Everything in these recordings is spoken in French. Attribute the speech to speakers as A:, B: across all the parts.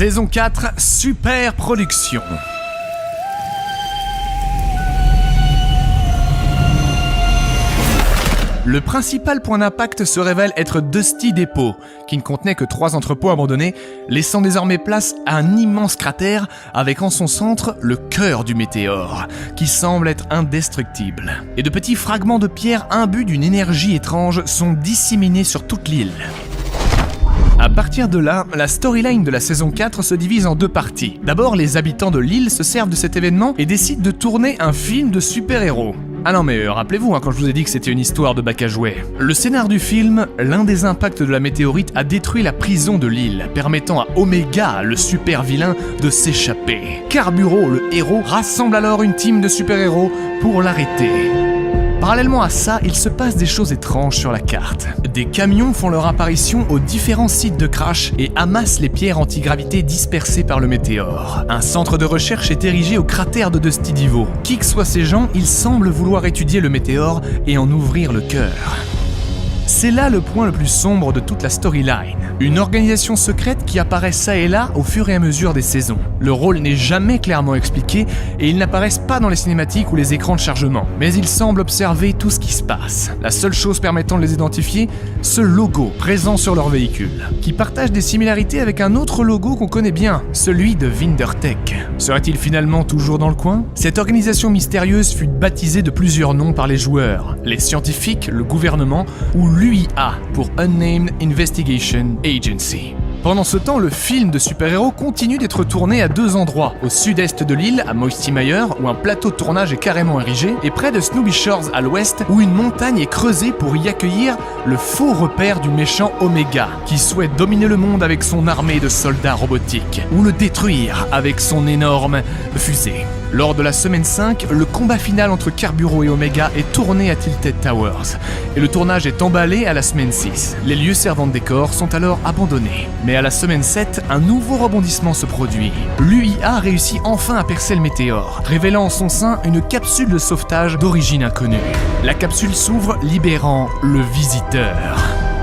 A: Saison 4, super production. Le principal point d'impact se révèle être Dusty Depot, qui ne contenait que 3 entrepôts abandonnés, laissant désormais place à un immense cratère avec en son centre le cœur du météore, qui semble être indestructible. Et de petits fragments de pierre imbus d'une énergie étrange sont disséminés sur toute l'île. À partir de là, la storyline de la saison 4 se divise en 2 parties. D'abord, les habitants de l'île se servent de cet événement et décident de tourner un film de super-héros. Ah non mais rappelez-vous quand je vous ai dit que c'était une histoire de bac à jouets. Le scénar du film, l'un des impacts de la météorite a détruit la prison de l'île, permettant à Omega, le super vilain, de s'échapper. Carburo, le héros, rassemble alors une team de super-héros pour l'arrêter. Parallèlement à ça, il se passe des choses étranges sur la carte. Des camions font leur apparition aux différents sites de crash et amassent les pierres antigravité dispersées par le météore. Un centre de recherche est érigé au cratère de Dusty Depot. Qui que soient ces gens, ils semblent vouloir étudier le météore et en ouvrir le cœur. C'est là le point le plus sombre de toute la storyline. Une organisation secrète qui apparaît ça et là au fur et à mesure des saisons. Le rôle n'est jamais clairement expliqué et ils n'apparaissent pas dans les cinématiques ou les écrans de chargement. Mais ils semblent observer tout ce qui se passe. La seule chose permettant de les identifier, ce logo présent sur leur véhicule, qui partage des similarités avec un autre logo qu'on connaît bien, celui de Vindertech. Serait-il finalement toujours dans le coin ? Cette organisation mystérieuse fut baptisée de plusieurs noms par les joueurs, les scientifiques, le gouvernement ou l'UIA pour Unnamed Investigation Agency. Pendant ce temps, le film de super-héros continue d'être tourné à 2 endroits. Au sud-est de l'île, à Moisty Mire, où un plateau de tournage est carrément érigé, et près de Snowy Shores à l'ouest, où une montagne est creusée pour y accueillir le faux repère du méchant Omega, qui souhaite dominer le monde avec son armée de soldats robotiques, ou le détruire avec son énorme fusée. Lors de la semaine 5, le combat final entre Carburo et Omega est tourné à Tilted Towers, et le tournage est emballé à la semaine 6. Les lieux servant de décor sont alors abandonnés. Mais à la semaine 7, un nouveau rebondissement se produit. L'UIA réussit enfin à percer le météore, révélant en son sein une capsule de sauvetage d'origine inconnue. La capsule s'ouvre, libérant le Visiteur,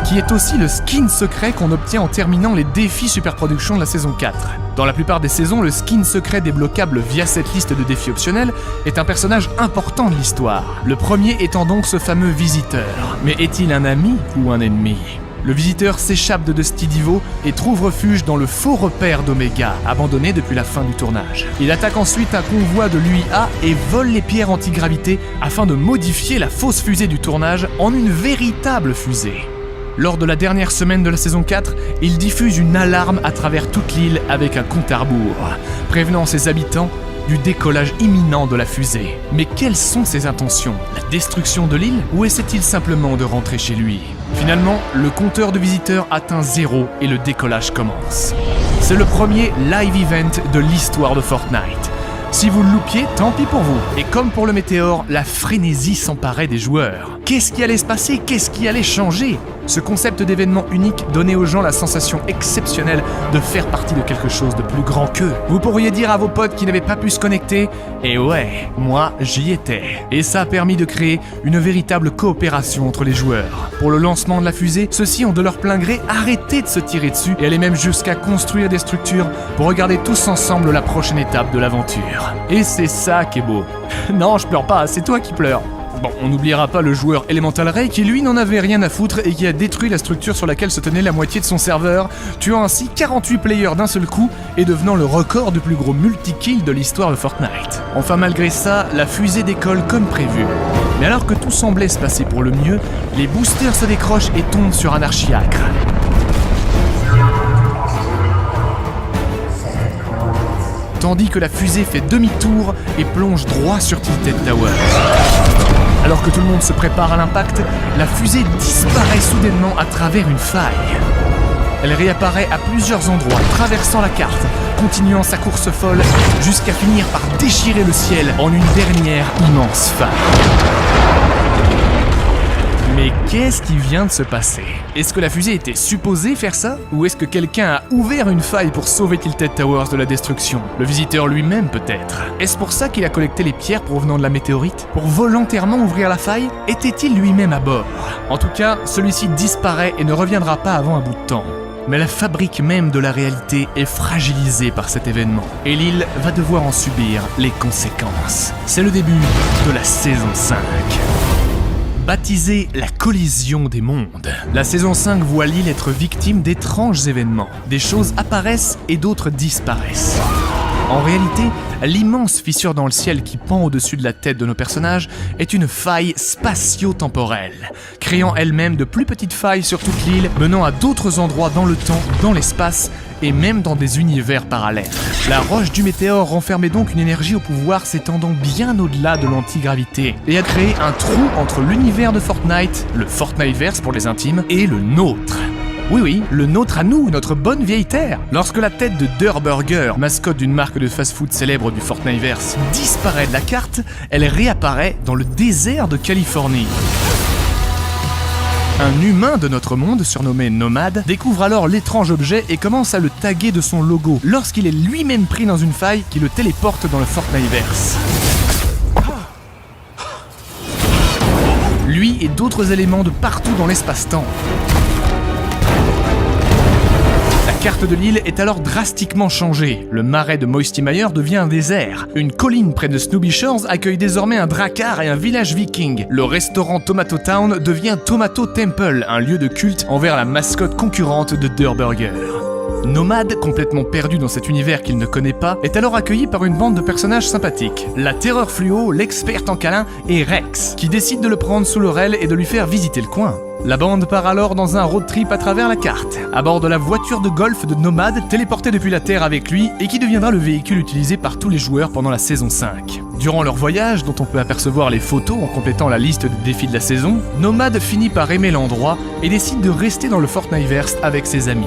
A: qui est aussi le skin secret qu'on obtient en terminant les défis Superproduction de la saison 4. Dans la plupart des saisons, le skin secret débloquable via cette liste de défis optionnels est un personnage important de l'histoire. Le premier étant donc ce fameux Visiteur. Mais est-il un ami ou un ennemi ? Le Visiteur s'échappe de Dusty Depot et trouve refuge dans le faux repère d'Omega, abandonné depuis la fin du tournage. Il attaque ensuite un convoi de l'UIA et vole les pierres antigravité afin de modifier la fausse fusée du tournage en une véritable fusée. Lors de la dernière semaine de la saison 4, il diffuse une alarme à travers toute l'île avec un compte à rebours, prévenant ses habitants du décollage imminent de la fusée. Mais quelles sont ses intentions ? La destruction de l'île ? Ou essaie-t-il simplement de rentrer chez lui ? Finalement, le compteur de visiteurs atteint 0 et le décollage commence. C'est le premier live event de l'histoire de Fortnite. Si vous le loupiez, tant pis pour vous. Et comme pour le météore, la frénésie s'emparait des joueurs. Qu'est-ce qui allait se passer ? Qu'est-ce qui allait changer ? Ce concept d'événement unique donnait aux gens la sensation exceptionnelle de faire partie de quelque chose de plus grand qu'eux. Vous pourriez dire à vos potes qui n'avaient pas pu se connecter « Et ouais, moi j'y étais ». Et ça a permis de créer une véritable coopération entre les joueurs. Pour le lancement de la fusée, ceux-ci ont de leur plein gré arrêté de se tirer dessus et allaient même jusqu'à construire des structures pour regarder tous ensemble la prochaine étape de l'aventure. Et c'est ça qui est beau. Non, je pleure pas, c'est toi qui pleures. Bon, on n'oubliera pas le joueur Elemental Ray qui lui n'en avait rien à foutre et qui a détruit la structure sur laquelle se tenait la moitié de son serveur, tuant ainsi 48 players d'un seul coup et devenant le record du plus gros multi-kill de l'histoire de Fortnite. Enfin malgré ça, la fusée décolle comme prévu. Mais alors que tout semblait se passer pour le mieux, les boosters se décrochent et tombent sur un archiacre. Tandis que la fusée fait demi-tour et plonge droit sur Tilted Towers. Alors que tout le monde se prépare à l'impact, la fusée disparaît soudainement à travers une faille. Elle réapparaît à plusieurs endroits, traversant la carte, continuant sa course folle, jusqu'à finir par déchirer le ciel en une dernière immense faille. Mais qu'est-ce qui vient de se passer ? Est-ce que la fusée était supposée faire ça ? Ou est-ce que quelqu'un a ouvert une faille pour sauver Tilted Towers de la destruction ? Le visiteur lui-même peut-être ? Est-ce pour ça qu'il a collecté les pierres provenant de la météorite ? Pour volontairement ouvrir la faille ? Était-il lui-même à bord ? En tout cas, celui-ci disparaît et ne reviendra pas avant un bout de temps. Mais la fabrique même de la réalité est fragilisée par cet événement, et l'île va devoir en subir les conséquences. C'est le début de la saison 5. Baptisée la collision des mondes, la saison 5 voit l'île être victime d'étranges événements. Des choses apparaissent et d'autres disparaissent. En réalité, l'immense fissure dans le ciel qui pend au-dessus de la tête de nos personnages est une faille spatio-temporelle, créant elle-même de plus petites failles sur toute l'île, menant à d'autres endroits dans le temps, dans l'espace et même dans des univers parallèles. La roche du météore renfermait donc une énergie au pouvoir s'étendant bien au-delà de l'antigravité et a créé un trou entre l'univers de Fortnite, le Fortniteverse pour les intimes, et le nôtre. Oui, le nôtre à nous, notre bonne vieille terre. Lorsque la tête de Durr Burger, mascotte d'une marque de fast-food célèbre du Fortniteverse, disparaît de la carte, elle réapparaît dans le désert de Californie. Un humain de notre monde, surnommé Nomad, découvre alors l'étrange objet et commence à le taguer de son logo, lorsqu'il est lui-même pris dans une faille qui le téléporte dans le Fortniteverse. Lui et d'autres éléments de partout dans l'espace-temps. La carte de l'île est alors drastiquement changée. Le marais de Moisty Mire devient un désert. Une colline près de Snowy Shores accueille désormais un drakkar et un village viking. Le restaurant Tomato Town devient Tomato Temple, un lieu de culte envers la mascotte concurrente de Durr Burger. Nomad, complètement perdu dans cet univers qu'il ne connaît pas, est alors accueilli par une bande de personnages sympathiques. La Terreur Fluo, l'experte en câlin et Rex, qui décide de le prendre sous leur aile et de lui faire visiter le coin. La bande part alors dans un road trip à travers la carte, à bord de la voiture de golf de Nomad, téléportée depuis la Terre avec lui et qui deviendra le véhicule utilisé par tous les joueurs pendant la saison 5. Durant leur voyage, dont on peut apercevoir les photos en complétant la liste des défis de la saison, Nomad finit par aimer l'endroit et décide de rester dans le Fortniteverse avec ses amis.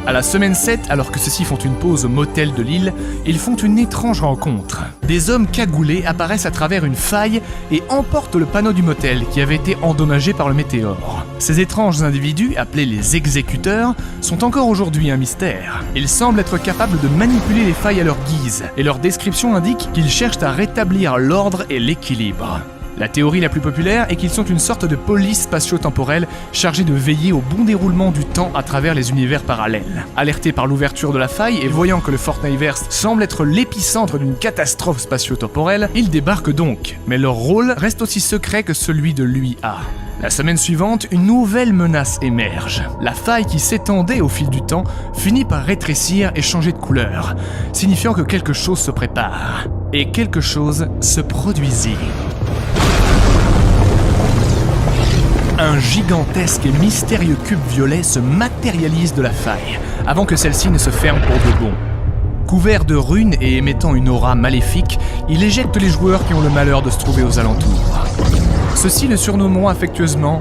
A: À la semaine 7, alors que ceux-ci font une pause au motel de l'île, ils font une étrange rencontre. Des hommes cagoulés apparaissent à travers une faille et emportent le panneau du motel qui avait été endommagé par le météore. Ces étranges individus, appelés les exécuteurs, sont encore aujourd'hui un mystère. Ils semblent être capables de manipuler les failles à leur guise, et leur description indique qu'ils cherchent à rétablir l'ordre et l'équilibre. La théorie la plus populaire est qu'ils sont une sorte de police spatio-temporelle chargée de veiller au bon déroulement du temps à travers les univers parallèles. Alertés par l'ouverture de la faille et voyant que le Fortniteverse semble être l'épicentre d'une catastrophe spatio-temporelle, ils débarquent donc, mais leur rôle reste aussi secret que celui de l'UIA. La semaine suivante, une nouvelle menace émerge. La faille qui s'étendait au fil du temps finit par rétrécir et changer de couleur, signifiant que quelque chose se prépare. Et quelque chose se produisit. Un gigantesque et mystérieux cube violet se matérialise de la faille, avant que celle-ci ne se ferme pour de bon. Couvert de runes et émettant une aura maléfique, il éjecte les joueurs qui ont le malheur de se trouver aux alentours. Ceux-ci le surnommeront affectueusement